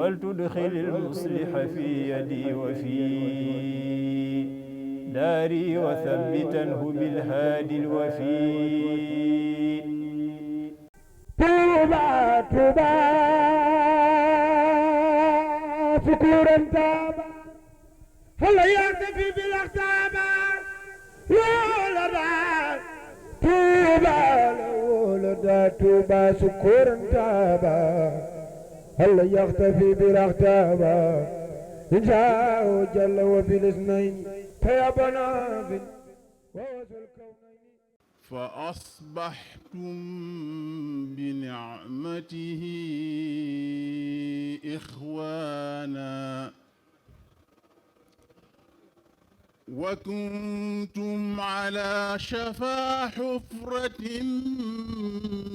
ولتدخل المصلح في يدي وفي داري وثبتنه بالهادي الوفي توبا توبا شكورا تابا هلا يكتفي بالاختابا لولا توبا لولا توبا شكورا تابا هلا يختفي بالاختابا إن جاء جل وفي الاثنين فيابنا في فأصبحتم بنعمته إخوانا وكنتم على شفا حفرة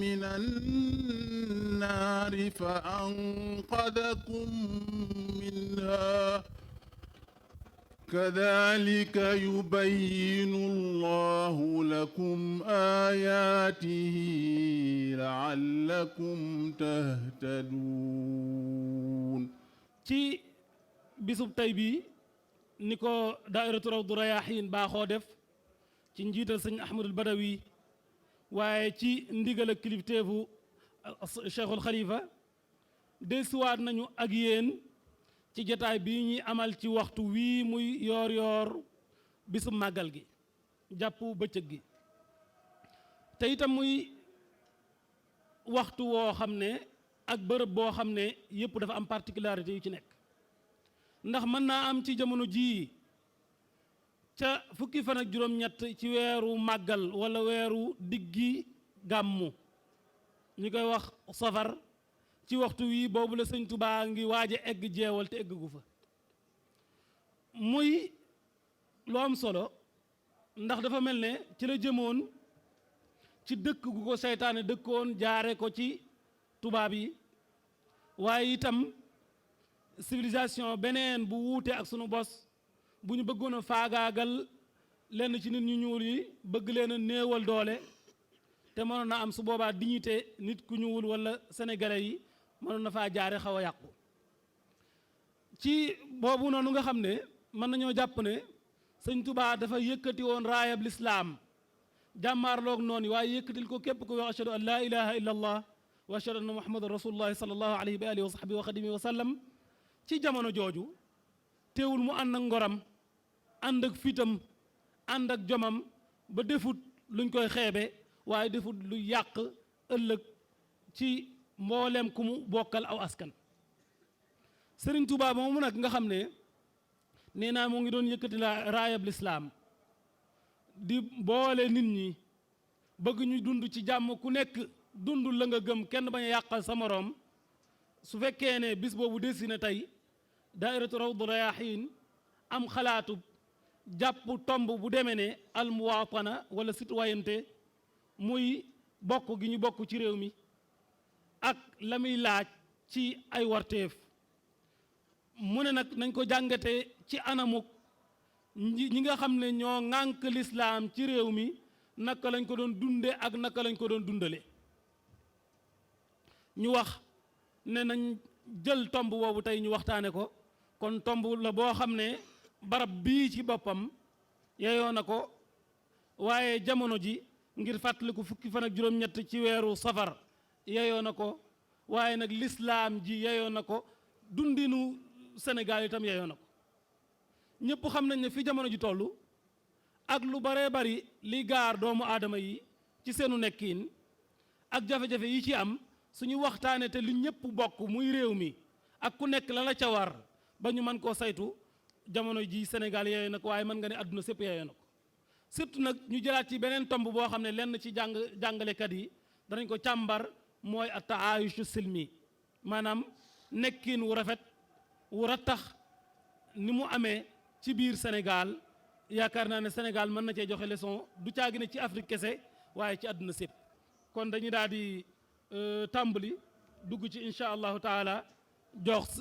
من النار فأنقذكم منها كذلك يبين الله لكم آياته لعلكم تهتدون. ci bisub tey bi ni ko daairatu Rawdu Rayaahiin baaxoo def ci njiital sëñ Ahmadul Badawi waaye ci ndigal ak kilifteefu Cheikhul Khalifa desuwaat nañu ak yéen ci jataay bii ñuy amal ci waxtu wii muy yoor yoor bisub màggal gi jàpp bëccëg gi te itam muy waxtu woo xam ne ak bërëb boo xam ne yëpp dafa am particularité yu ci nekk ndax mën naa am ci jamono jii ca fukki fan ak juróom-ñett ci weeru màggal wala weeru diggi gàmmu ñu koy wax safar ci waxtu wi boobu la sëñ Tubaa ngi waaj a egg jeewal te egg gu fa muy lu am solo ndax dafa mel ne ci la jëmoon ci dëkk gu ko seytaane dëkkoon jaare ko ci tubaab yi waaye itam civilisation beneen bu wuute ak sunu bos bu ñu bëggoon a faagaagal lenn ci nit ñu ñuul yi bëgg leen a néewal doole te mënoon na am su boobaa dignité nit ku ñuul wala sénégalais yi mënoon na faa jaare xaw a yàqu ci boobu noonu nga xam ne mën nañoo jàpp ne sëñ Tubaa dafa yëkkati woon raayab lislaam jàmmaarloog noonu waaye yëkkatil ko képp ko wax ashhadu an laa ilaha illa allah wa ashhadu anna muhammadan rasulullahi sallallahu alayhi wa alihi wa sahbihi wa xadimihi wa sallam ci jamono jooju teewul mu ànd ak ngoram ànd ak fitam ànd ak jomam ba defut luñ koy xeebe waaye defut lu yàq ëllëg ci mboolem ku mu bokkal aw askan Sëriñ Tuubaa moomu nag nga xam ne nee naa moo ngi doon yëkkati la raayab lislaam di boole nit ñi bëgg ñu dund ci jàmm ku nekk dund la nga gëm kenn bañ a yàqal sa moroom su fekkee ne bis boobu desi na tey daairatu Rawdu Rayaahiin am xalaatu jàpp tomb bu demee ne almuwaatana wala citoyenneté muy bokk gi ñu bokk ci réew mi ak la muy laaj ci ay warteef mu ne nag nañ ko jàngate ci anamuk ñi nga xam ne ñoo ŋànk lislaam ci réew mi naka lañ ko doon dunde ak naka lañ ko doon dundale ñu wax ne nañ jël tomb boobu tey ñu waxtaane ko kon tomb la boo xam ne barab bii ci boppam yeyoo na ko waaye jamono ji ngir fàttaliku fukki fan ak juróom-ñett ci weeru safar yeyoo na ko waaye nag lislaam ji yeyoo na ko dundinu Sénégal itam yeyoo na ko ñëpp xam nañ ne fi jamono ji toll ak lu baree bari li gaar doomu aadama yi ci seenu nekkiin ak jafe-jafe yi ci am suñu waxtaane te lu ñëpp bokk muy réew mi ak ku nekk la la ca war ba ñu mën koo saytu jamono ji Sénégal yeyoo na ko waaye mën nga ne àdduna sépp yeyoo na ko surtout nag ñu jëlaat ci beneen tomb boo xam ne lenn ci jàngalekat yi danañ ko càmbar mooy at-taayushu silmi maanaam nekkin wu rafet wu rattax ni mu amee ci biir Sénégal yaakaar naa ne Sénégal mën na cee joxe leçon du caagi ne ci Afrique kese waaye ci àdduna sépp kon dañuy daal di tàmbali dugg ci incha allahu taala jox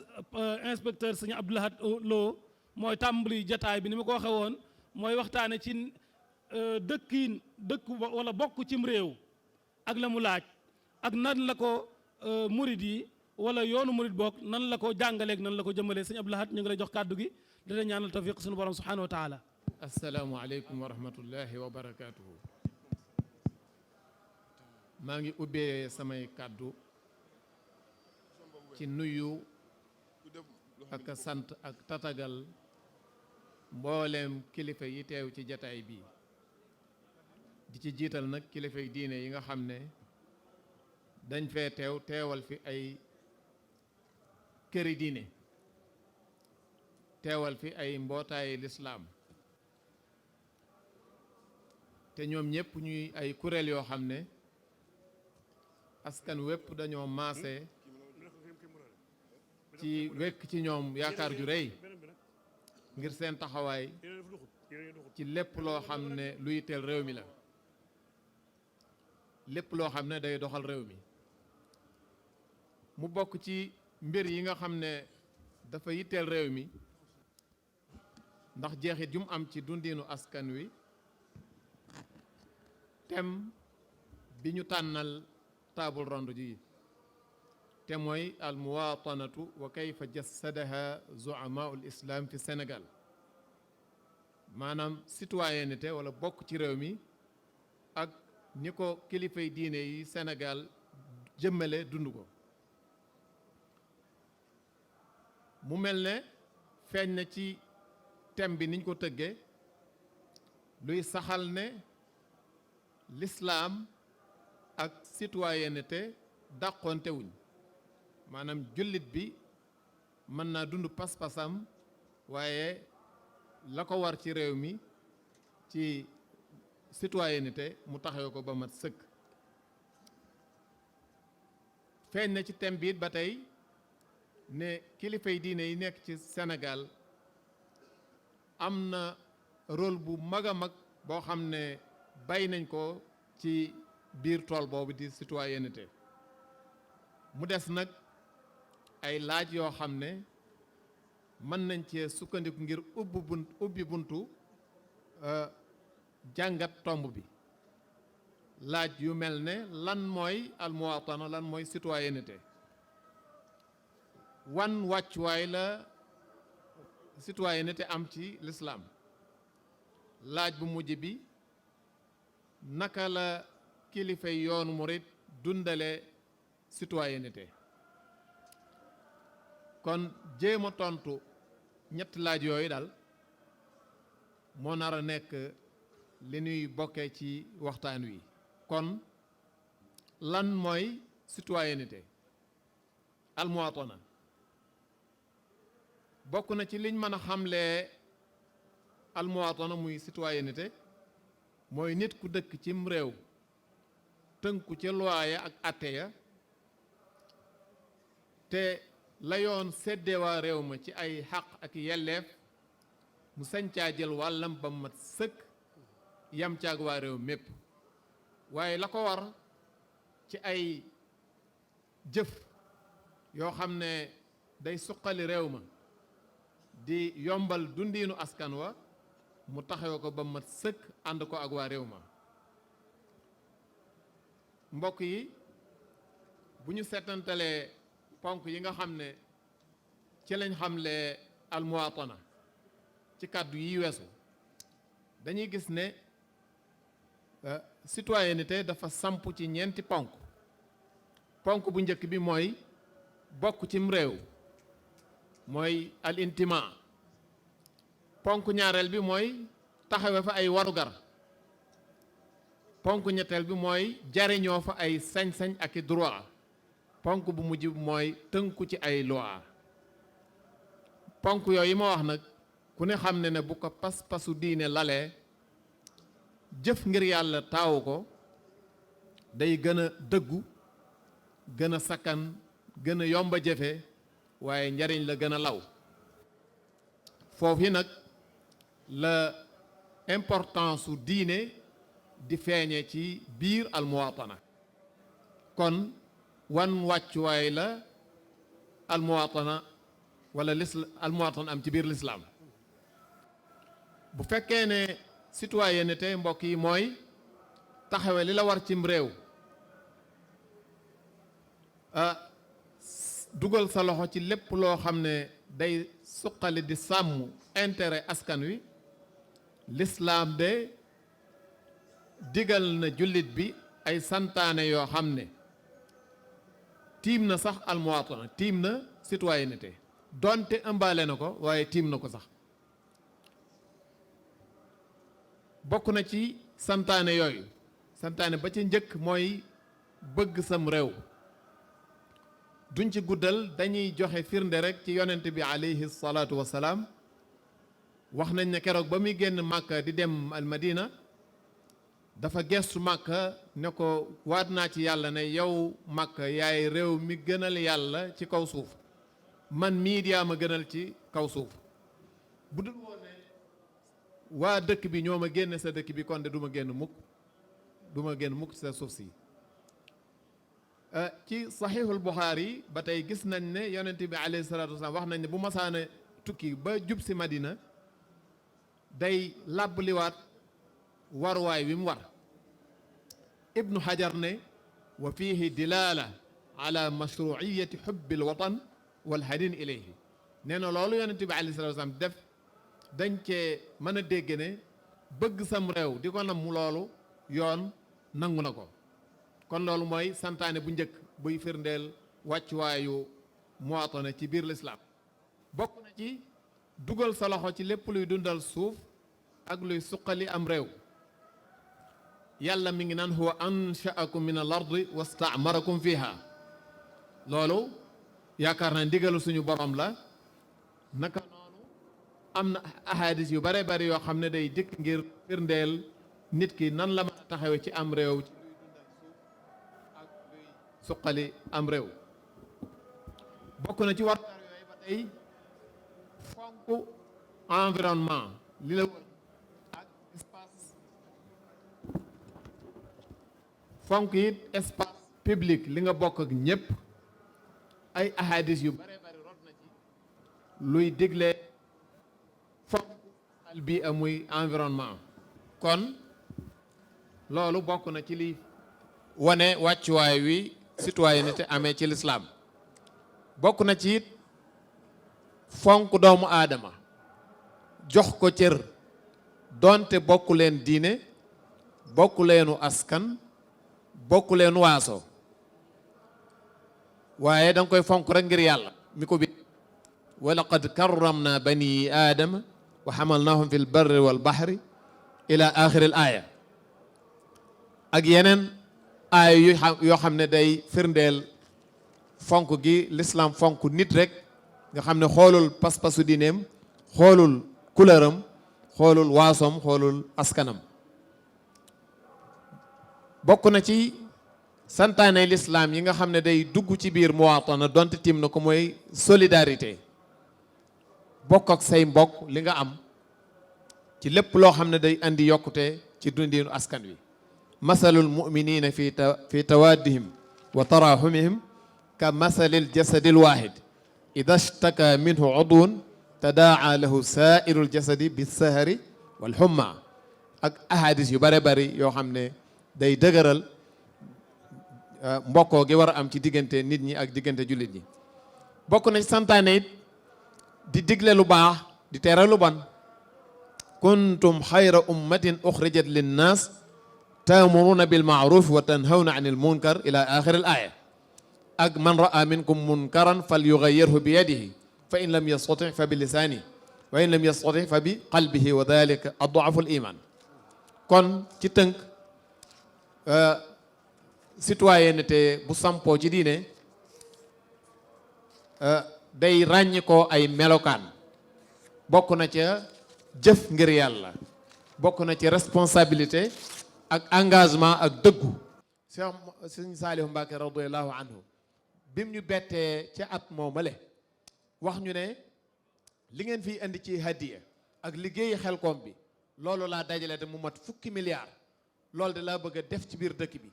inspecteur sëñ Abdou Lahad Lo mooy tàmbali jataay bi ni ma ko waxee woon mooy waxtaane ci dëkk wala bokk cim réew ak la mu laaj ak nan la ko murid yi wala yoonu murit boog nan la ko jàngaleeg nan la ko jëmalee sëñ Abdou Lahad ñu ngi lay jox kàddu gi di la ñaanal tawfiq suñu borom subhanahu wa taala. assalaamu aleykum wa rahmatullahi wa barakaatuhu. maa ngi ubbee samay kàddu ci nuyu ak sant ak tatagal mbooleem kilifa yi teew ci jataay bii di ci jiital nag kilifa yi diine yi nga xam ne dañ fee teewal fi ay këri diine teewal fi ay mbootaayi lislaam te ñoom ñépp ñuy ay kuréel yoo xam ne askan wépp dañoo maase ci wekk ci ñoom yaakaar ju rëy ngir seen taxawaay ci lépp loo xam ne luy teel réew mi la lépp loo xam ne day doxal réew mi mu bokk ci mbir yi nga xam ne dafa yitteel réew mi ndax jeexit jum am ci dundinu askan wi thème bi ñu tànnal table ronde ji te mooy al muwatanatu wa kayfa jassadaha zu'amaul islam fi Sénégal maanaam citoyenneté wala bokk ci réew mi ak ni ko kilifay diine yi Sénégal jëmmale dund ko mu mel ne feeñ na ci thème bi niñ ko tëggee luy saxal ne l'islam ak citoyenneté dàqonte wuñ maanaam jullit bi mën naa dund pas-pasam waaye la ko war ci réew mi ci citoyenneté mu taxawe ko ba mat sëkk feeñ na ci thème bi it ba tey ne kilifay diine yi nekk ci Sénégal am na rôle bu mag a mag boo xam ne bay nañ ko ci biir tool boobu di citoyenneté mu des nag ay laaj yoo xam ne mën nañ cee sukkandiku ngir ubbi buntu jàngat tomb bi laaj yu mel ne lan mooy almuwatana lan mooy citoyenneté wan wàccuwaay la citoyenneté am ci l'islam laaj bu mujj bi naka la kilifay yoonu murit dundale citoyenneté kon jéem a tontu ñetti laaj yooyu daal moo nar a nekk li ñuy bokkee ci waxtaan wi kon lan mooy citoyenneté almuwatana bokk na ci liñ mën a xamlee almuwatana muy citoyenneté mooy nit ku dëkk cim réew tënku ca loi ya ak atte ya te la yoon séddee waa réew ma ci ay xaq ak yelleef mu sañ caa jël wàllam ba mat sëkk yam caag waa réew mépp waaye la ko war ci ay jëf yoo xam ne day suqali réew ma di yombal dundiinu askan wa mu taxawe ko ba mat sëkk ànd ko ak waa réew ma mbokk yi bu ñu seetantalee ponk yi nga xam ne ci lañ xamle almuwatana ci kàddu yi weesu dañuy gis ne citoyenneté dafa samp ci ñeenti ponk bu njëkk bi mooy bokk cim réew mooy al intima ponk ñaareel bi mooy taxawe fa ay warugar ponk ñetteel bi mooy jariñoo fa ay sañ-sañ ak i droit ponk bu mujj bi mooy tënku ci ay loi ponk yooyu ma wax nag ku ne xam ne bu ko pas-pasu diine lalee jëf ngir yàlla taawu ko day gën a dëggu gën a sakkan gën a yomba jëfe waaye njariñ la gën a law foofu nag la importance su diine di feeñe ci biir almuwatana kon wan wàccuwaay la almuwatana wala almuwatana am ci biir lislaam bu fekkee ne citoyenneté mbokk yi mooy taxawe li la war cim réew dugal sa loxo ci lépp loo xam ne day suqali di sàmm intérêt askan wi lislaam de digal na jullit bi ay santaane yoo xam ne tiim na sax almuwaatana tiim na citoyenneté donte ëmbaale na ko waaye tiim na ko sax bokk na ci santaane yooyu santaane ba ci njëkk mooy bëgg sam réew duñ ci guddal dañuy joxe firnde rek ci yonent bi alayhi salaatu wasalaam wax nañ ne keroog ba muy génn Màkka di dem al Madina dafa gestu Màkka ne ko waat naa ci yàlla ne yow Màkka yaay réew mi gënal yàlla ci kaw suuf man mii yaa ma gënal ci kaw suuf bu dul woon ne waa dëkk bi ñoo ma génne sa dëkk bi kon de du ma génn mukk ci sa suuf si ci saxiixul Buxaari ba tey gis nañ ne yonent bi alayhi salaatu wasalaam wax nañ ne bu masaana tukki ba jub si Madina day làbb liwaat waruwaay wi mu war ibnu Hajar ne wa fiihi dilaala ala mashruiyati xubbil watan wal hadin ilayhi nee na loolu yonent bi alayhi salaatu wasalaam def dañ cee mën a dégg ne bëgg sam réew di ko nam loolu yoon nangu na ko kon loolu mooy santaane bu njëkk buy firndeel wàccuwaayu muwaatana ci biir lislaam bokk na ci dugal sa loxo ci lépp luy dundal suuf ak luy suqali am réew yàlla mi ngi naan huwa anshaakum min al ardi wastaamarakum fiha loolu yaakaar naa ndigalu suñu borom la naka noonu am na ahadis yu bare bari yoo xam ne day dikk ngir firndeel nit ki nan la mën a taxawe ci am réew ci luy dundal suuf ak luy suqali am réew bokk na ci wartar yooyu ba tey fonk environnement li la wër ak espace fonk it espace public li nga bokk ak ñépp ay ahadis yu bare bari rot na ci luy digle fonk al bi amuy environnement kon loolu bokk na ci li wane wàccuwaay wi citoyenneté amee ci lislaam bokk na ci it fonk doomu aadama jox ko cër doonte bokku leen diine bokku leenu askan bokku leen waaso waaye danga koy fonk rek ngir yàlla mi ko bi wa laqad karramna bani aadama wa xamalnahum fi lbarri walbaxri ila axiri l aaya ak yeneen aaya yoo xam ne day firndeel fonk gi l'islam fonk nit rek nga xam ne xoolul pas-pasu diineem xoolul couleuram xoolul waasoom xoolul askanam bokk na ci santaane l'islam yi nga xam ne day dugg ci biir muwaatana donte tim na ko mooy solidarité bokk ak say mbokk li nga am ci lépp loo xam ne day andi yokkute ci dundinu askan wi masalul muminina fi tawaddihim wa tarahumihim ka masalil jasadil wahid ida shtaka minhu udwun tadaa lahu sairul jasadi bisahari wal humma ak ahadis yu bare bari yoo xam ne day dëgëral mbokkoo gi war a am ci diggante nit ñi ak diggante jullit ñi bokk na ci santaane it di digle lu baax di tere lu bon kuntum xayra ummatin uxrijat linnaas taamuruna bil maaruf wa tanhawna anil munkar ila axiri al aya ak man raa minkum munkaran fal yugayyirhu bi yadihi fa in lam yastati fa bi lisaanihi wa in lam yastati fa bi qalbihi wa dalika ad'afu al iman kon ci tënk citoyenneté bu sampoo ci diine day ràññi ko ay melokaan bokk na ca jëf ngir yàlla bokk na ci responsabilité ak engagement ak dëggu Sëñ Saalihu Mbàkke radiyallahu anhu bim ñu bettee ca at moomale wax ñu ne li ngeen fiy indi ci hadiya ak liggéeyi Xelkom bi loolu laa dajale te mu mat 10 milliards loolu de laa bëgg a def ci biir dëkk bi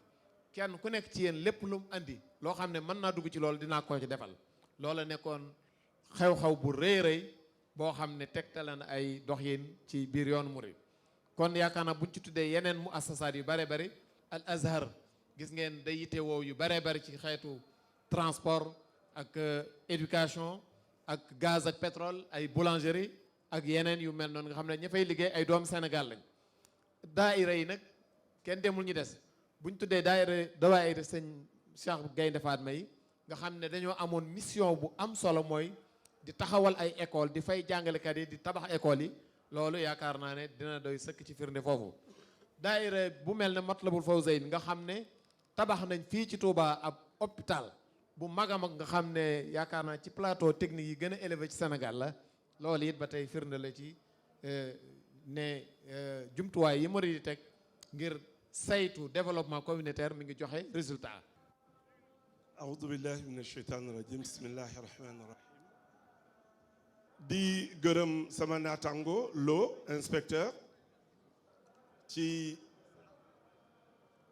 kenn ku nekk ci yéen lépp lu mu andi loo xam ne mën naa dugg ci loolu dinaa ko ci defal loola nekkoon xew-xew bu rëy rëy boo xam ne tegtale na ay dox yéen ci biir yoonu murid kon yaakaar naa buñ ci tuddee yeneen mu assasaat yu bare bari al azhar gis ngeen day yitte woow yu bare bari ci xeetu transport ak éducation ak gaz ak pétrole ay boulangerie ak yeneen yu mel noonu nga xam ne ña fay liggéey ay doom Sénégal lañ. daayira yi nag kenn demul ñu des bu ñu tuddee daayira sëñ Cheikh Gaynde Fatma yi nga xam ne dañoo amoon mission bu am solo mooy di taxawal ay école di fay jàngalekat yi di tabax école yi loolu yaakaar naa ne dina doy sëkk ci firnde foofu. daayira bu mel ne Matlabul Fawzayn nga xam ne tabax nañ fii ci Touba ab hôpital bu mag a mag nga xam ne yaakaar naa ci plateau technique yi gën a élevé ci Sénégal la loolu it ba tey firnde la ci ne jumtuwaay yi murid yi teg ngir saytu développement communautaire mi ngi joxe résultat. aoudu billahi min asheytaan irajim bismillahi rahmani rahim di gërëm sama naataango Lo inspecteur ci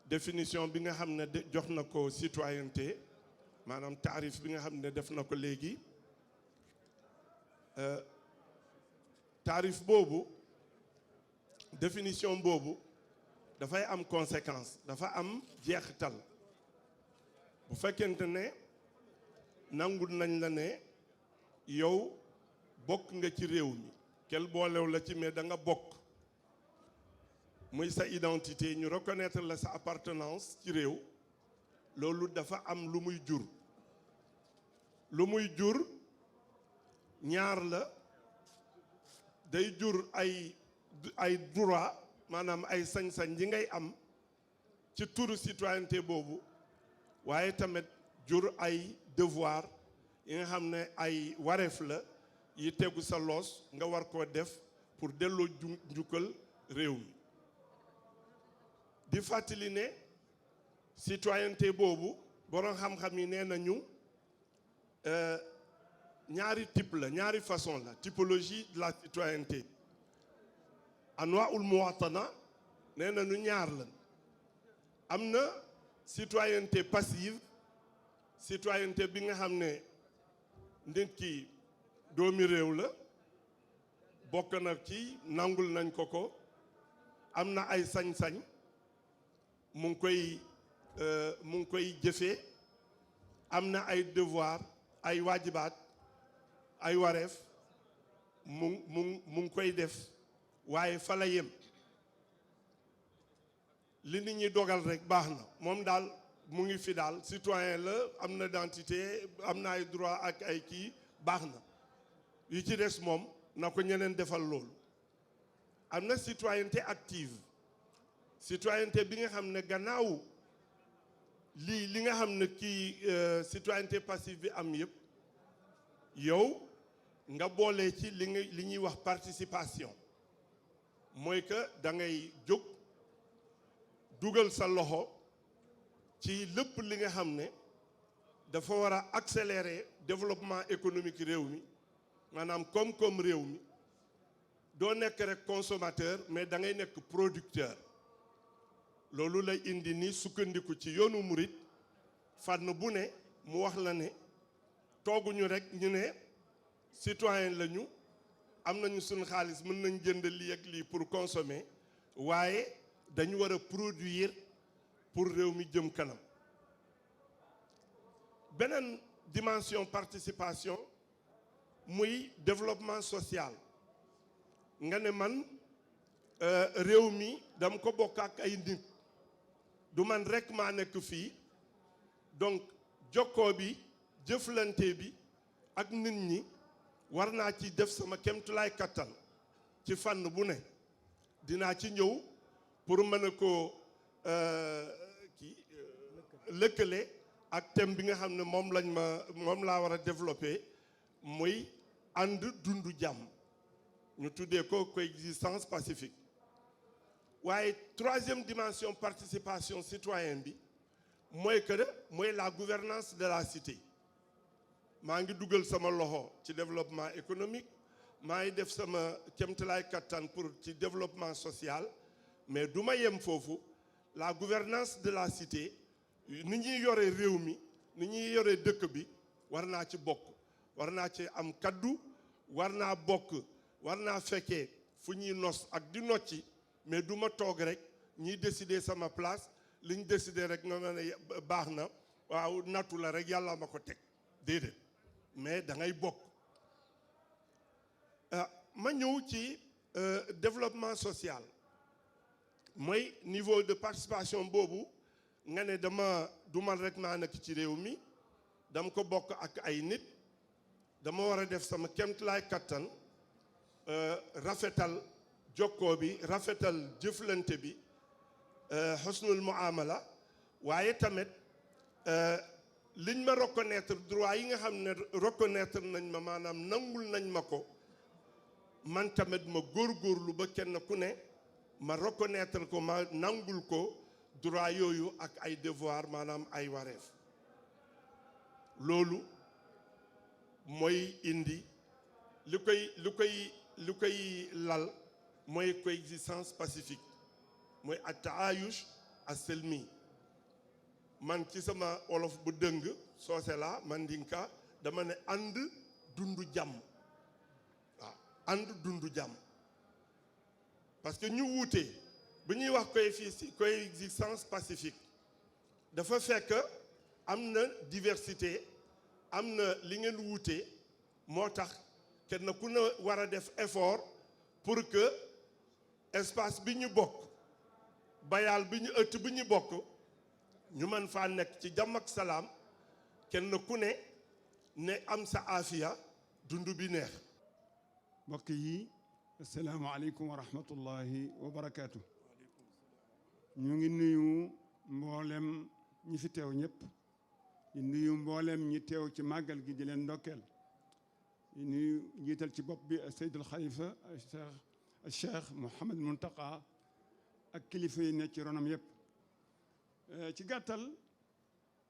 définition bi nga xam ne jox na ko citoyenneté maanaam taarif bi nga xam ne def na ko léegi taarif boobu définition boobu dafay am conséquence dafa am jeexital bu fekkente ne nangul nañ la ne yow bokk nga ci réew mi kel boolew la ci mais da nga bokk muy sa identité ñu reconnaître la sa appartenance ci réew loolu dafa am lu muy jur ñaar la day jur ay droit maanaam ay sañ-sañ yi ngay am ci turu citoyenneté boobu waaye tamit jur ay devoir yi nga xam ne ay wareef la yi tegu sa loos nga war koo def pour delloo njukkal réew mi di fàttali ne citoyenneté boobu borom xam-xam yi nee nañu ñaari type la ñaari façon la typologie de la citoyenneté anwaa'ul muwaatana nee nañu ñaar la am na citoyenneté passive citoyenneté bi nga xam ne nit ki doomi réew la bokk na ci nangul nañ ko am na ay sañ-sañ mu ngi koy jëfee am na ay devoir ay waajibaat ay wareef mu ngi koy def waaye fa la yem li nit ñi dogal rek baax na moom daal mu ngi fi daal citoyen la am na identité am na ay droit ak ay kii baax na yi ci des moom na ko ñeneen defal loolu am na citoyenneté active citoyenneté bi nga xam ne gannaaw li nga xam ne kii citoyenneté passive bi am yëpp yow nga boole ci li ñuy wax participation mooy que da ngay jóg dugal sa loxo ci lépp li nga xam ne dafa war a accélérer développement économique réew mi maanaam koom-koom réew mi doo nekk rek consommateur mais da ngay nekk producteur loolu lay indi ni sukkandiku ci yoonu murit fànn bu ne mu wax la ne tooguñu rek ñu ne citoyen lañu am nañu suñu xaalis mën nañ jënd lii ak lii pour consommer waaye dañu war a produire pour réew mi jëm kanam beneen dimension participation muy développement social nga ne man réew mi dama ko bokk ak ay nit du man rek maa nekk fii donc jokkoo bi jëflante bi ak nit ñi war naa ci def sama kemtulaay kattan ci fànn bu ne dinaa ci ñëw pour mën a ko lëkkale ak thème bi nga xam ne moom laa war a développer muy ànd dundu jàmm ñu tuddee ko coexistence pacifique waaye troisième dimension participation citoyenne bi mooy la gouvernance de la cité maa ngi dugal sama loxo ci développement économique maa ngi def sama kéemtalaay kattan pour ci développement social mais du ma yem foofu la gouvernance de la cité ni ñuy yore réew mi ni ñuy yore dëkk bi war naa ci bokk war naa ci am kaddu war naa bokk war naa fekkee fu ñuy nos ak di nocci mais du ma toog rek ñiy décider sama place li ñu décider rek nga ne baax na waaw nattu la rek yàlla ma ko teg déedéet mais da ngay bokk. ma ñëw ci développement social mooy niveau de participation boobu nga ne du man rek maa nekk ci réew mi dama ko bokk ak ay nit dama war a def sama kéemtalaay kattan rafetal jokkoo bi rafetal jëflante bi xusnul muamala waaye tamit liñ ma reconnaître droit yi nga xam ne reconnaître nañ ma maanaam nangul nañ ma ko man tamit ma góorgóorlu ba kenn ku ne ma reconnaître ko ma nangul ko droit yooyu ak ay devoir maanaam ay wareef loolu mooy indi li koy lal mooy coexistence pacifique mooy at-taayush as-silmi man ci sama wolof bu dëng soose la mandinka dama ne ànd dundu jàmm waaw ànd dundu jàmm parce que ñu wuute bu ñuy wax coexistence pacifique dafa fekk am na diversité am na li ngeen wuute moo tax kenn ku ne war a def effort pour que espace bi ñu bokk bayaal bi ñu ëtt bi ñu bokk ñu mën faa nekk ci jàmm ak salaam kenn ku ne am sa aafiya dund bi neex. mbokk yi asalaamaaleykum wa rahmatullahi wa barakaatu. ñu ngi nuyu mboolem ñi fi teew ñëpp di nuyu mboolem ñi teew ci màggal gi di leen ndokkeel di nuyu jiital ci bopp bi Seydul Xalifa Cheikh Mouhamad Muntaqa ak kilifa yi nekk ci ronam yëpp. ci gàttal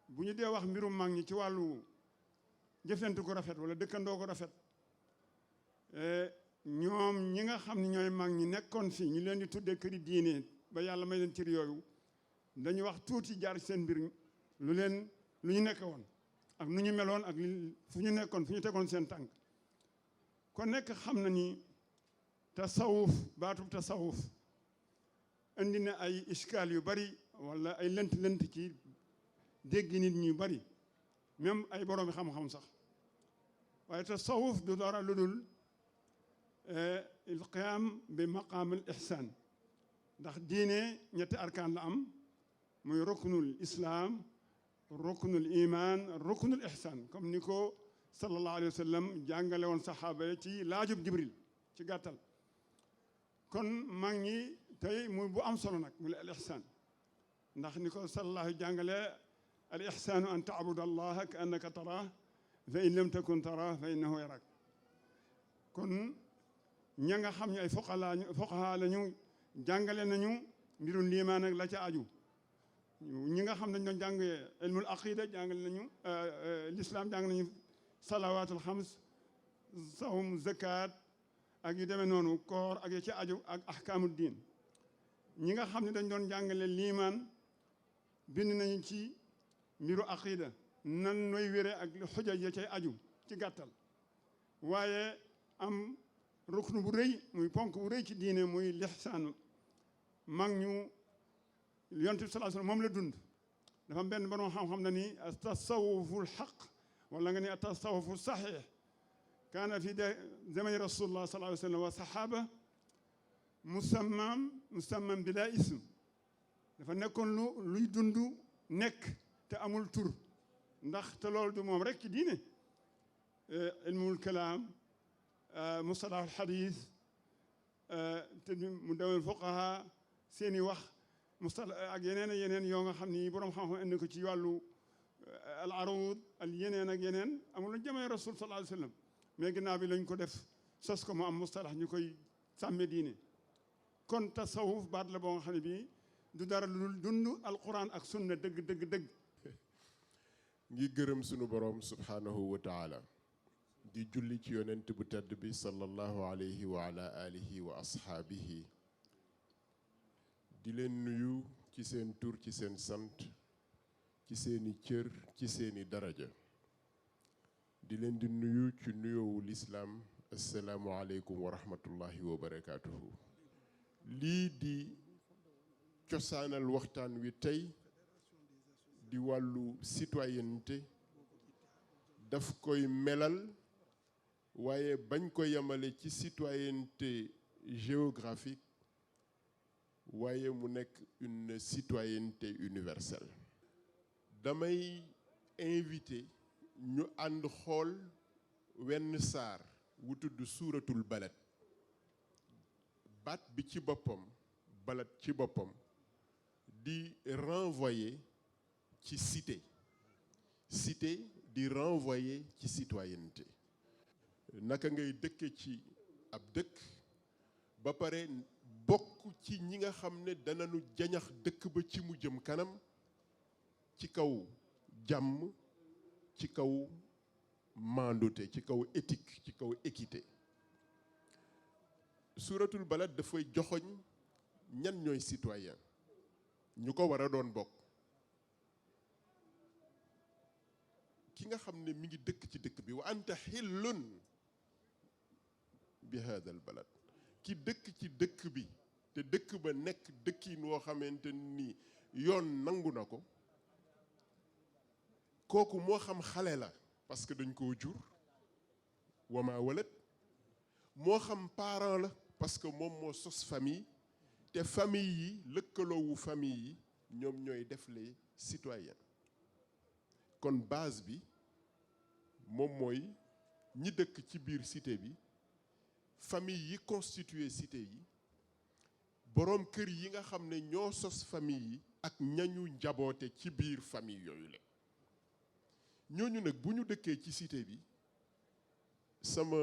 bu ñu dee wax mbirum mag ñi ci wàllu jëflante ko rafet wala dëkkandoo ko rafet ñoom ñi nga xam ne ñooy mag ñi nekkoon fii ñu leen di tuddee këri diine ba yàlla may leen cër yooyu dañu wax tuuti jaar seen mbir lu ñu nekk woon ak nu ñu meloon ak fu ñu nekkoon fu ñu tegoon seen tànk kon nekk xam na ni tasawuf baatub tasawuf indi na ay iskaal yu bari wala ay lënt ci dégg nit ñu bari même ay boroomi xam-xam sax waaye tasawuf du dara lu dul ilqiyaam bi maqaam al ihsaan ndax diine ñetti arkaan la am muy ruknul islaam ruknul iman ruknul ihsaan comme ni ko sallallahu alayhi wa sallam jàngale woon saxaaba yi ci laajub jibril ci gàttal kon mag ñi tey muy bu am solo nag mu al ihsaan ndax ni ko sallallahu jàngale al ihsaanu an taabuda allaha ka annaka taraah fa in lam takun taraah fa innahu yarak kon ña nga xam ne ay foqahaa lañu jàngale nañu mbirum liimaan ak la ca aju ñi nga xam ne dañ doon jàng ilmul aqida jàngale nañu l'islam jàng nañu salawaatul xams sawm zakat ak yu demee noonu koor ak ya ci aju ak ahkaamul diin ñi nga xam ne dañ doon jàngale liimaan bind nañu ci mbiru aqida nan nooy wére ak xuja ya cay aju ci gàttal waaye am ruknu bu rëy muy ponk bu rëy ci diine muy lixsaan mag ñu yonent bi sallallahu alayhi wasallam moom la dund dafa am benn borom xam-xam na ni tasawuful xaq wala nga ni tasawufu saxiix kaana fi zamani rasulullah sallallahu alayhi wasallam wa saxaaba musamman bila ism dafa nekkoon luy dund nekk te amul tur ndax te loolu du moom rek ci diine ilmul kalaam mustalahul xadiis te mu dawal fuqaha seeni wax mustalah ak yeneen yoo nga xam ni borom xam-xam indi ko ci wàllu al arud al yeneen ak yeneen amul la jamee rasul sallallahu alayhi wa sallam mais ginnaaw bi lañ ko def sos ko mu am mustalah ñu koy sàmme diine kon tasawuf baat la boo nga xam ne bii du dara lu dund alquran ak sunna dëgg ngi gërëm sunu borom subhanahu wa taala di julli ci yonent bu tedd bi sallallahu alayhi wa ala alihi wa ashaabihi di leen nuyu ci seen tur ci seen sant ci seeni cër ci seeni daraja di leen di nuyu ci nuyoowu lislaam assalaamu aleykum wa rahmatullahi wa barakaatuhu lii di cosaanal waxtaan wi tey di wàllu citoyenneté daf koy melal waaye bañ ko yemale ci citoyenneté géographique waaye mu nekk une citoyenneté universelle. damay invité ñu ànd xool wenn saar wu tudd suuratul balad. baat bi ci boppam balad ci boppam di renvoyer ci cité di renvoyer ci citoyenneté. naka ngay dëkke ci ab dëkk ba pare bokk ci ñi nga xam ne danañu jañax dëkk ba ci mu jëm kanam ci kaw jàmm, ci kaw maandute, ci kaw éthique, ci kaw équité. suuratul balad dafay joxoñ ñan ñooy citoyen ñu ko war a doon bokk. ki nga xam ne mi ngi dëkk ci dëkk bi wa anta xillun bi haadal balad, ki dëkk ci dëkk bi te dëkk ba nekk dëkkin woo xamante ni yoon nangu na ko, kooku moo xam xale la parce que dañ koo jur wama walat, moo xam parent la parce que moom moo sos famille, te famille yi lëkkaloowu famille yi ñoom ñooy def les citoyens. kon base bi moom mooy ñi dëkk ci biir cité bi, famille yi constitué cité yi, boroom kër yi nga xam ne ñoo sos famille yi ak ñañu njaboote ci biir famille yooyu la. ñooñu nag bu ñu dëkkee ci cité bi, sama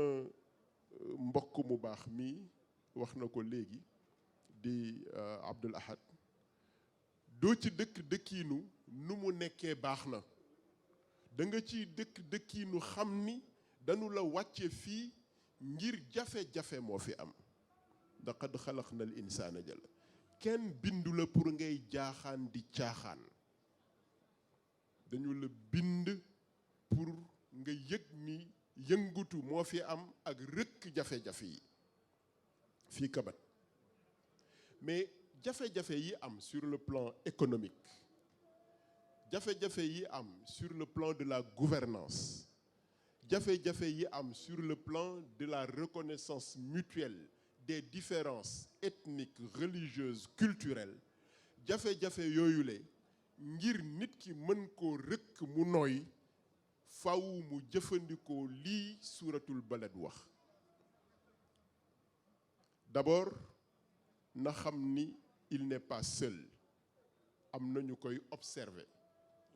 mbokk mu baax mi wax na ko léegi di Abdul Ahad, doo ci dëkk dëkkiinu nu mu nekkee baax na, da nga ciy dëkk dëkkiinu xam ni dañu la wàcce fii ngir jafe-jafe moo fi am. laqad xalaqna al insaana jalla, kenn bindu la pour ngay jaaxaan di caaxaan, dañu la bind pour nga yëg ni yëngutu moo fi am ak rëkk jafe-jafe yi fii kabat. mais jafe-jafe yi am sur le plan économique, jafe-jafe yi am sur le plan de la gouvernance, jafe-jafe yi am sur le plan de la reconnaissance mutuelle des différences ethniques, religieuses, culturelles, jafe-jafe yooyu le ngir nit ki mën koo rëkk mu nooy, faw mu jëfandikoo lii suuratul balad wax. d'abord na xam ni il n'est pas seul, am na ñu koy observer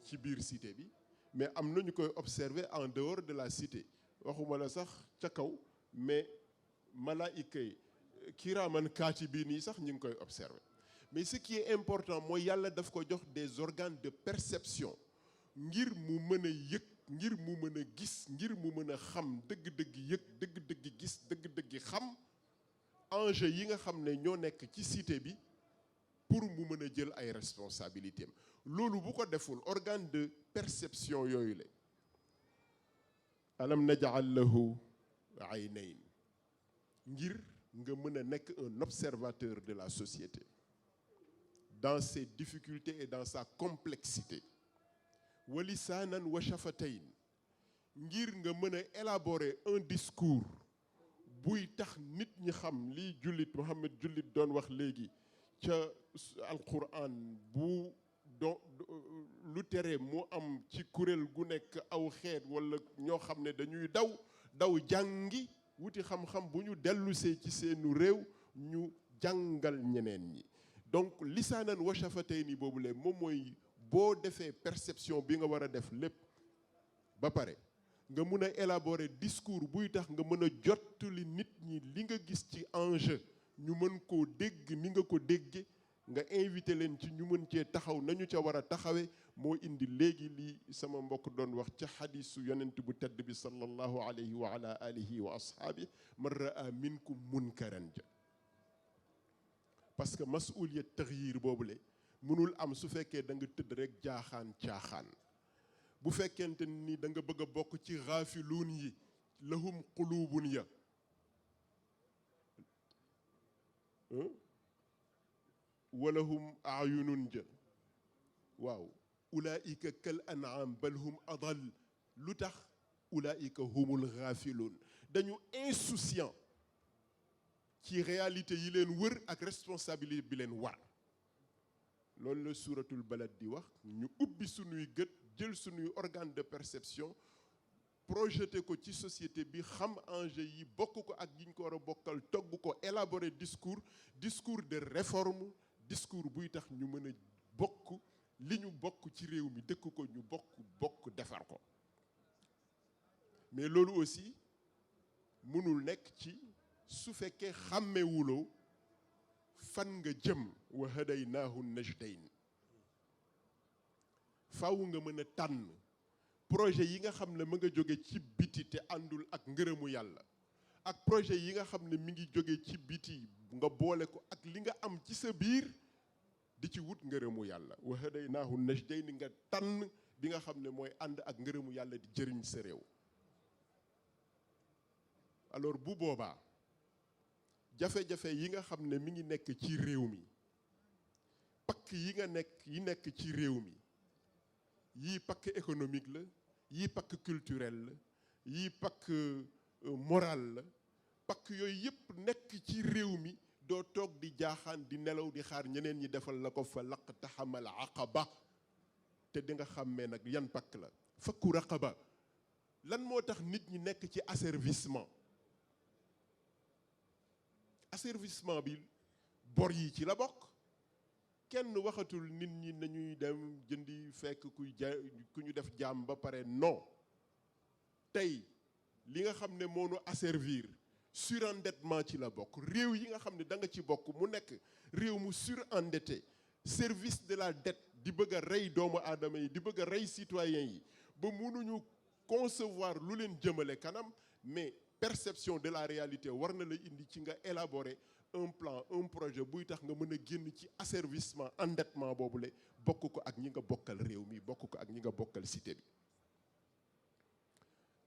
ci biir cité bi, mais am na ñu koy observer en dehors de la cité. waxuma la sax ca kaw, mais malaayika yi kiraaman kaatibiin yi sax ñu ngi koy observer. mais ce qui est important mooy yàlla daf ko jox des organes de perception ngir mu mën a yëg, ngir mu mën a gis, ngir mu mën a xam dëgg-dëgg yëg, dëgg-dëgg gis, dëgg-dëgg xam enjeu yi nga xam ne ñoo nekk ci cité bi pour mu mën a jël ay responsabilités am. loolu bu ko deful, organe de perception yooyu la, alam naj'al lahu aynayn, ngir nga mën a nekk un observateur de la société dans ses difficultés et dans sa complexité. wa lisaanan wa shafatayn, ngir nga mën a élaborer un discours buy tax nit ñi xam li jullit Muhammad jullit doon wax léegi ca alquran, bu lu tere mu am ci kuréel gu nekk aw xeet wala ñoo xam ne dañuy daw jàngi wuti xam-xam, bu ñu dellusee ci seenu réew ñu jàngal ñeneen ñi. donc lisaanan wa shafatayni boobu le moom mooy boo defee perception bi nga war a def lépp ba pare, nga mun a élaborer discours buy tax nga mën a jottali nit ñi li nga gis ci enjeu, ñu mën koo dégg ni nga ko dégge, nga invité leen ci ñu mën cee taxaw nañu ca war a taxawe. moo indi léegi li sama mbokk doon wax ca xadisu yonent bu tedd bi sallallahu alayhi wa ala alihi wa ashaabi, man raa minkum munkaran ja. parce que masuliyat taxyir boobule mënul am su fekkee da nga tëdd rek jaaxaan caaxaan. bu fekkente ni da nga bëgg a bokk ci xaafiluun yi, lahum quluubun ya, walahum ayunun ja, waaw ulaika kal an'am bal hum adal. lu tax? ulaika humul ghafiluun dañu insouciant ci réalité yi leen wër ak responsabilité bi leen war loolu la suuratul balad di wax ñu ubbi sunuy gët jël sunuy organe de perception projeté ko ci société bi xam enjeu yi bokk ko ak yiñ ko war a bokkal togg ko élaborer discours de réforme discours buy tax ñu mën a bokk li ñu bokk ci réew mi dëkk ko ñu bokk defar ko mais loolu aussi mënul nekk ci su fekkee xàmmewuloo fan nga jëm wa hadaynaahu najdayn faaw nga mën a tànn projet yi nga xam ne ma nga jóge ci biti te àndul ak ngërëmu yàlla ak projet yi nga xam ne mi ngi jóge ci biti nga boole ko ak li nga am ci sa biir di ci wut ngërëmu yàlla wa hadaynaahu najdayn nga tànn bi nga xam ne mooy ànd ak ngërëmu yàlla di jëriñ sa réew alors bu boobaa jafe-jafe yi nga xam ne mi ngi nekk ci réew mi pakk yi nekk ci réew mi yii pakk économique la yii pakk culturel la yii pakk moral la pakk yooyu yëpp nekk ci réew mi doo toog di jaaxaan di nelaw di xaar ñeneen ñi defal la ko fa laqtahamal aqaba te di nga xàmmee nag yan pakk la fakku raqaba lan moo tax nit ñi nekk ci asservissement bi bor yi ci la bokk kenn waxatul nit ñi nañuy dem jëndi fekk ku ñu def jaam ba pare non tey li nga xam ne moo nu asservir surendettement ci la bokk réew yi nga xam ne da nga ci bokk mu nekk réew mu surendetté service de la dette di bëgg a rey doomu aadama yi di bëgg a rey citoyens yi ba mënuñu concevoir lu leen jëmale kanam mais perception de la réalité war na la indi ci nga élaborer un plan un projet buy tax nga mën a génn ci asservissement endettement boobule bokk ko ak ñi nga bokkal réew mi bokk ko ak ñi nga bokkal cité bi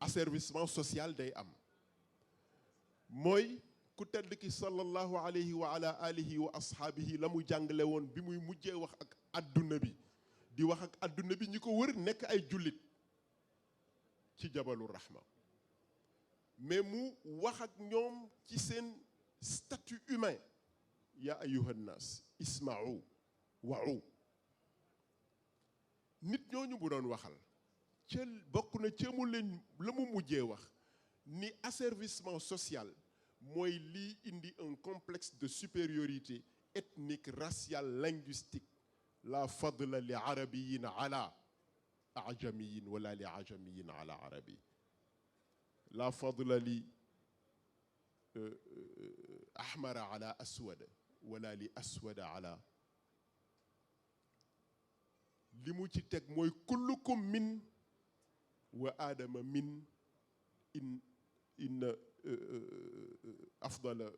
asservissement social day am mooy ku tedd ki sallallahu alayhi wa ala alihi wa ashaabihi la mu jàngale woon bi muy mujjee wax ak adduna bi di wax ak adduna bi ñi ko wër nekk ay jullit ci jabalu rahma mais mu wax ak ñoom ci seen statut humain yaa ayyuhan naas isma'u wa'u nit ñooñu bu doon waxal ca bokk na ca mu leen la mu mujjee wax ni asservissement social mooy lii indi un complexe de supériorité ethnique raciale linguistique la fadla li arabiyin ala ajamiyin wala li ajamiyin ala arabi la fadla li ahmara ala aswada wala li aswada ala li mu ci teg mooy kullukum min wa aadama min inna afdala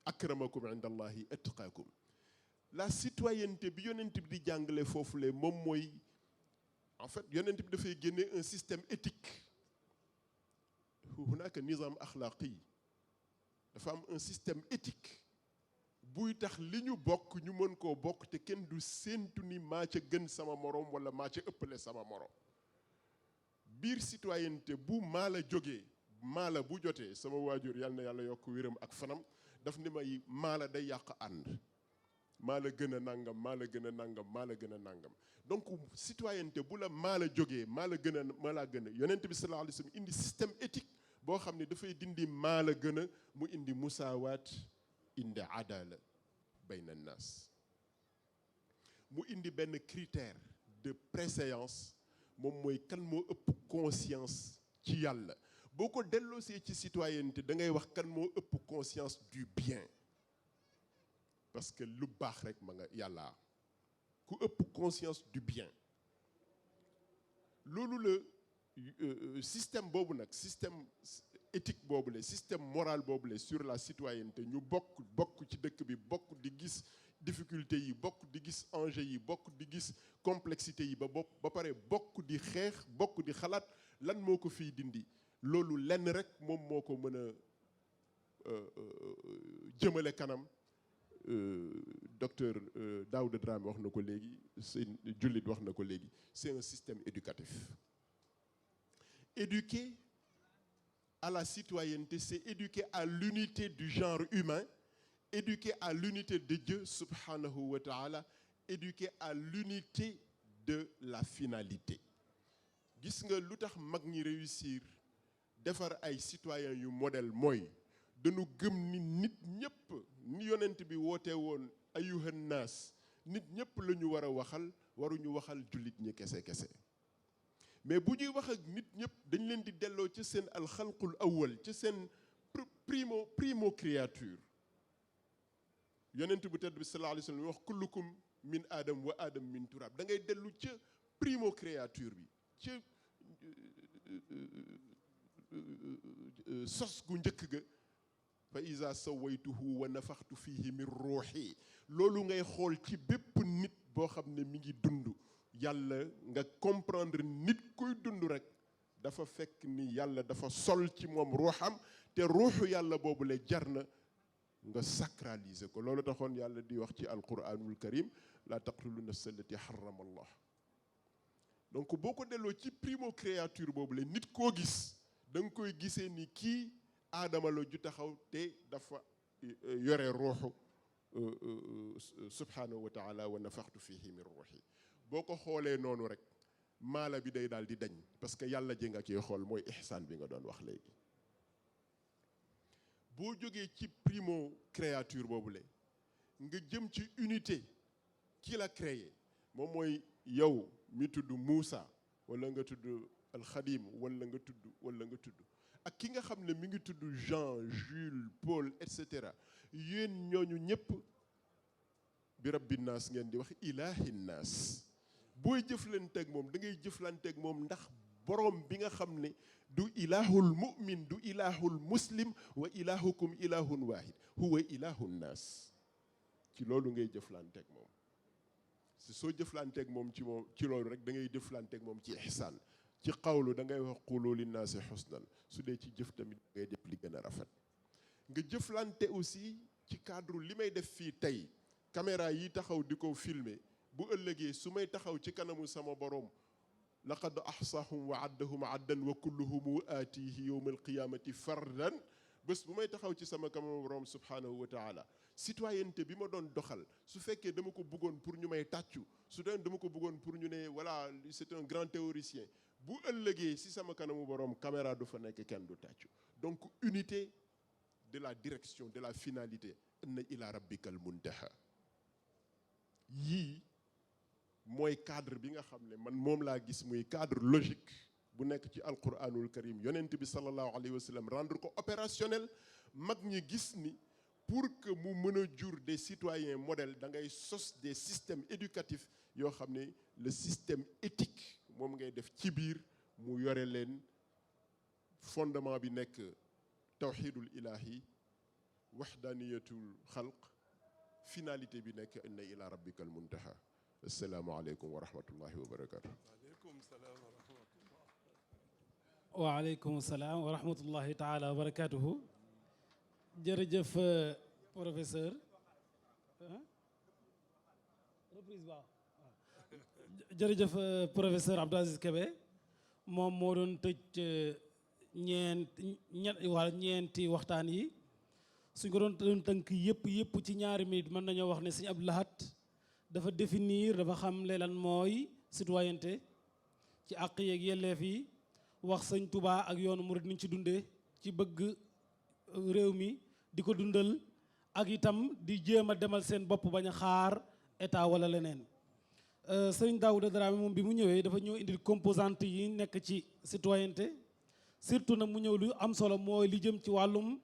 akramakum inda allahi atqaakum la citoyenneté bi yonent bi di jàngale foofule moom mooy en fait yonent bi dafay génne un système éthique hunaka nizam axlaaqi dafa am un système éthique buy tax li ñu bokk ñu mën koo bokk te kenn du séentu ni maa ca gën sama morom wala maa ca ëppale sama morom biir citoyenneté bu maa la jógee maa la bu jotee sama waajur yal na yàlla yokk wéram ak fanam daf ni may maa la day yàq ànd maa la gën a nangam maa la gën a nangam maa la gën a nangam donc citoyenneté bu la maa la jógee maa la gën a maa laa gën a yonent bi sallallahu alayhi wa sallam indi système éthique boo xam ne dafay dindi maa la gën a mu indi musaawaat indi adala bayna naas mu indi benn critère de préséance moom mooy kan moo ëpp conscience ci yàlla boo ko delloosee ci citoyenneté da ngay wax kan moo ëpp conscience du bien parce que lu baax rek ma nga yàlla ku ëpp conscience du bien loolu la système boobu nag système éthique boobu la système moral boobu la sur la citoyenneté ñu bokk ci dëkk bi bokk di gis difficulté yi bokk di gis enjeu yi bokk di gis complexité yi ba pare bokk di xeex bokk di xalaat lan moo ko fiy dindi loolu lenn rek moom moo ko mën a jëmale kanam docteur Daouda Dramé wax na ko léegi seen jullit wax na ko léegi c'est un système éducatif éduquer à la citoyenneté, c'est éduquer à l'unité du genre humain, éduquer à l'unité de Dieu subhanahu wa ta'ala, éduquer à l'unité de la finalité. Gis nga lu tax mag ñi réussir defar ay citoyens yu modèle mooy dañu gëm ni nit ñëpp ni yonent bi woote woon ayuhan naas nit ñëpp la ñu war a waxal waruñu waxal jullit ñi kese kese mais bu ñuy wax ak nit ñëpp dañ leen di delloo ci seen alxalqul awwal ci seen primo créature yonent bu tedd bi sallallahu alayhi wa sallam wax kullukum min adam wa adam min turab da ngay dellu ca primo créature bi ca sos gu njëkk ga fa iza sawaytuhu wa nafaxtu fihi min ruuxi loolu ngay xool ci bépp nit boo xam ne mi ngi dund yàlla nga comprendre nit kuy dund rek dafa fekk ni yàlla dafa sol ci moom ruuxam te ruuxu yàlla boobu le jar na nga sacraliser ko loolu taxoon yàlla di wax ci alquranul karim la taqtulu nafsa allati harrama allah donc boo ko delloo ci primo créature boobu le nit koo gis da nga koy gisee ni kii aadama la ju taxaw te dafa yore ruuxu subhanahu wa taala wa nafaxtu fihi min ruuxi boo ko xoolee noonu rek maala bi day daal di dañ parce que yàlla ji nga ciy xool mooy ihsaan bi nga doon wax léegi boo jógee ci primo créature boobule nga jëm ci unité ki la créé moom mooy yow mi tudd Moussa wala nga tudd Alxadim wala nga tudd ak ki nga xam ne mi ngi tudd Jean Jules Paul et cetera yéen ñooñu ñëpp bi rabbi naas ngeen di wax ilaahi naas booy jëflanteeg moom da ngay jëflanteeg moom ndax borom bi nga xam ne du ilahul mu'min du ilahul muslim wa ilahukum ilahun wahid huwa ilahun naas ci loolu ngay jëflanteeg moom si soo jëflanteeg moom ci loolu rek da ngay jëflanteeg moom ci ihsaan ci xawlu da ngay wax qulu linnaasi husnan su dee ci jëf tamit da ngay def li gën a rafet nga jëflante aussi ci cadre li may def fii tey caméra yi taxaw di ko filmer bu ëllëgee su may taxaw ci kanamu sama borom laqad ahsahum wa addahum addan wa kulluhum aatihi yowma alqiyamati fardan bés bu may taxaw ci sama kanamu borom subhanahu wa taala citoyenneté bi ma doon doxal su fekkee dama ko bëggoon pour ñu may tàccu su doon dama ko bëggoon pour ñu ne voilà c'est un grand théoricien bu ëllëgee si sama kanamu borom caméra du fa nekk kenn du tàccu donc unité de la direction de la finalité inna ila rabbikal muntaha yii mooy cadre bi nga xam ne man moom laa gis muy cadre logique bu nekk ci alquranul karim yonent bi sallallahu alayhi wa sallam rendre ko opérationnel mag ñi gis ni pour que mu mën a jur des citoyens modèles da ngay sos des systèmes éducatifs yoo xam ne le système éthique moom ngay def ci biir mu yore leen fondement bi nekk tawxidul ilahi wahdaniyatul xalq finalité bi nekk inna ila rabbikal muntaha asalaamaaleykum wa rahmatullahi wa barakatu waaleykum salaam wa rahmatullahi taala wa barakatuhu jërëjëf professeur reprise waaw jërëjëf professeur Abdou Aziz Kébé moom moo doon tëj ñeenti waxtaan yi suñ ko doon tënk yëpp ci ñaari minute mën nañoo wax ne sëñ Abdou Lahat dafa définir dafa xam lan mooy citoyenneté ci àq yeeg yelleef yi wax sëñ Touba ak yoonu murid niñ ci dundee ci bëgg réew mi di ko dundal ak itam di jéem a demal seen bopp bañ a xaar état wala leneen sëñ Daouda Dramé moom bi mu ñëwee dafa ñëw indil composante yi nekk ci citoyenneté surtout nag mu ñëw lu am solo mooy li jëm ci wàllum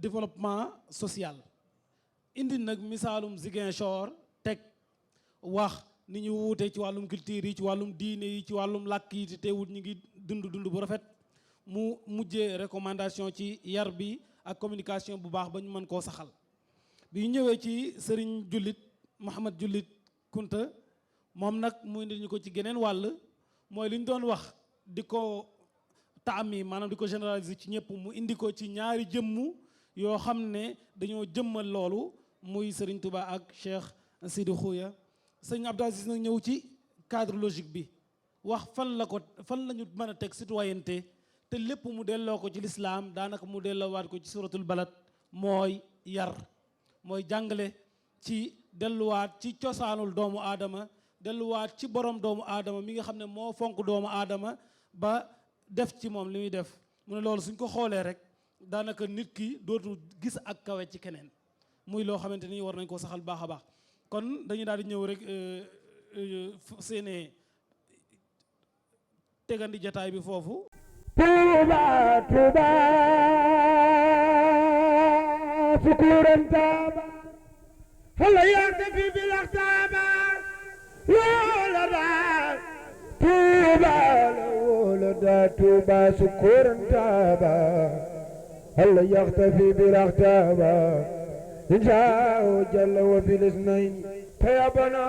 développement social indi nag misaalum Ziguinchor teg wax ni ñu wuute ci wàllum culture yi ci wàllum diine yi ci wàllum làkk yi te teewut ñu ngi dund bu rafet mu mujjee recommandation ci yar bi ak communication bu baax ba ñu mën koo saxal bi ñëwee ci sëriñ jullit Mouhamad Jullit Kunta moom nag mu indi ñu ko ci geneen wàll mooy li ñu doon wax di ko taami maanaam di ko généraliser ci ñëpp mu indi ko ci ñaari jëmm yoo xam ne dañoo jëmmal loolu muy Serigne Touba ak Cheikh Sidi Khouya sëñ Abdou Aziz nag ñëw ci cadre logique bi wax fan la ñu mën a teg citoyenneté te lépp mu delloo ko ci lislaam daanaka mu delloowaat ko ci suratul balad mooy yar mooy jàngale ci delluwaat ci cosaanul doomu aadama delluwaat ci borom doomu aadama mi nga xam ne moo fonk doomu aadama ba def ci moom li muy def mu ne loolu suñ ko xoolee rek daanaka nit ki dootu gis ak kawe ci keneen muy loo xamante ni war nañ koo saxal baax a baax kon dañuy daal di ñëw rek seene tegandi jataay bi foofu Tuuba Tuuba sukuran taaba fala yartafi bil aqtaaba loola daal Tuuba loola daal Tuuba sukuran taaba fala yartafi bil aqtaaba injaa jalla wa fil isnayn tayabana